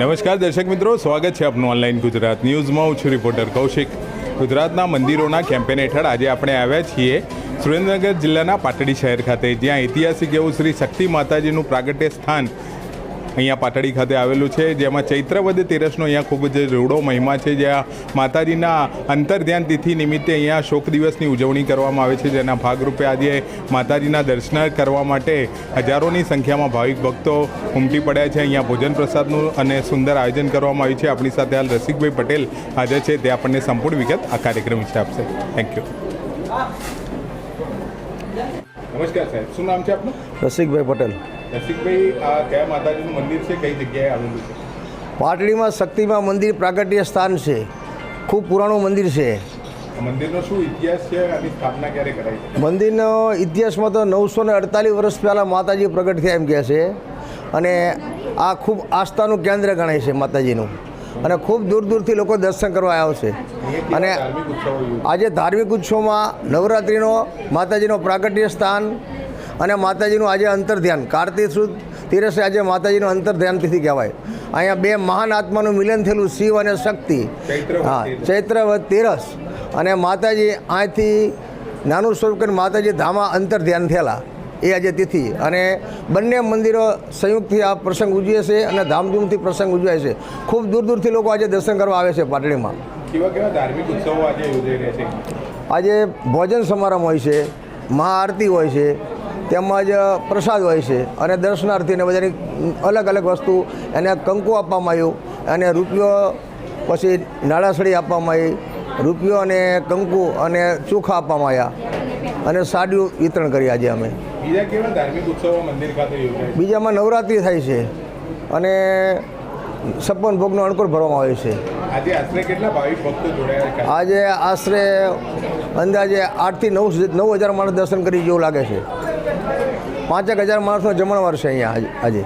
નમસ્કાર દર્શક મિત્રો, સ્વાગત છે આપનું ઓનલાઈન ગુજરાત ન્યૂઝમાં. હું છું રિપોર્ટર કૌશિક. ગુજરાતના મંદિરોના કેમ્પેન હેઠળ આજે આપણે આવ્યા છીએ સુરેન્દ્રનગર જિલ્લાના પાટડી શહેર ખાતે, જ્યાં ઐતિહાસિક એવું શ્રી શક્તિ માતાજીનું પ્રાગટ્ય સ્થાન અહીંયા પાટડી ખાતે આવેલું છે, જેમાં ચૈત્ર વદ તેરસનો અહીંયા ખૂબ જ રૂડો મહિમા છે, જ્યાં માતાજીના અંતર્ધ્યાન તિથિ નિમિત્તે અહીંયા શોક દિવસની ઉજવણી કરવામાં આવે છે, જેના ભાગરૂપે આજે માતાજીના દર્શન કરવા માટે હજારોની સંખ્યામાં ભાવિક ભક્તો ઉમટી પડ્યા છે. અહીંયા ભોજન પ્રસાદનું અને સુંદર આયોજન કરવામાં આવ્યું છે. આપણી સાથે હાલ રસિકભાઈ પટેલ હાજર છે, તે આપણને સંપૂર્ણ વિગત આ કાર્યક્રમ વિશે આપશે. Thank you. નમસ્કાર સાહેબ, શું નામ છે આપનું? રસિકભાઈ પટેલ. રસિકભાઈ, આ કયા માતાજીનું મંદિર છે, કઈ જગ્યાએ આવેલું છે? પાટડીમાં શક્તિમાં મંદિર પ્રાગટ્ય સ્થાન છે. ખૂબ પુરાણું મંદિર છે. મંદિરનો શું ઇતિહાસ છે અને સ્થાપના ક્યારે કરાઈ છે? મંદિરનો ઇતિહાસમાં તો 948 વર્ષ પહેલાં માતાજી પ્રગટ થયા એમ કહે છે, અને આ ખૂબ આસ્થાનું કેન્દ્ર ગણાય છે માતાજીનું, અને ખૂબ દૂર દૂરથી લોકો દર્શન કરવા આવ્યા છે. અને આજે ધાર્મિક ઉત્સવમાં નવરાત્રિનો માતાજીનો પ્રાગટ્ય સ્થાન અને માતાજીનું આજે અંતર્ધ્યાન, કાર્તિક સુદ તેરસે આજે માતાજીનું અંતર્ધ્યાન તિથિ કહેવાય. અહીંયા બે મહાન આત્માનું મિલન થયેલું, શિવ અને શક્તિ. હા, ચૈત્ર વદ તેરસ. અને માતાજી અહીંથી નાનું સ્વરૂપ કરીને માતાજી ધામા અંતર્ધ્યાન થયેલા, એ આજે તિથિ. અને બંને મંદિરો સંયુક્તથી આ પ્રસંગ ઉજવે છે અને ધામધૂમથી પ્રસંગ ઉજવાય છે. ખૂબ દૂર દૂરથી લોકો આજે દર્શન કરવા આવે છે પાટડીમાં. કેવા કેવા ધાર્મિક ઉત્સવો આજે યોજાઈ રહ્યા છે? આજે ભોજન સમારંભ હોય છે, મહાઆરતી હોય છે, તેમજ પ્રસાદ હોય છે, અને દર્શનાર્થીને બધાની અલગ અલગ વસ્તુ, એને કંકુ આપવામાં આવ્યું, અને રૂપિયો, પછી નાળાસળી આપવામાં આવી, રૂપિયો અને કંકુ અને ચોખા આપવામાં આવ્યા, અને સાડીઓ વિતરણ કરી આજે અમે. બીજા કેવા ધાર્મિક ઉત્સવો મંદિર ખાતે યોજાય? બીજામાં નવરાત્રિ થાય છે, અને 56 ભોગનો અણકોર ભરવામાં આવે છે. આજે આશરે કેટલા ભાવિક ભક્તો જોડાયા છે? આજે આશરે અંદાજે 8 થી 9 હજાર માણસ દર્શન કરી જેવું લાગે છે. 5,000 માણસનો જમણવાર છે અહીંયા આજે.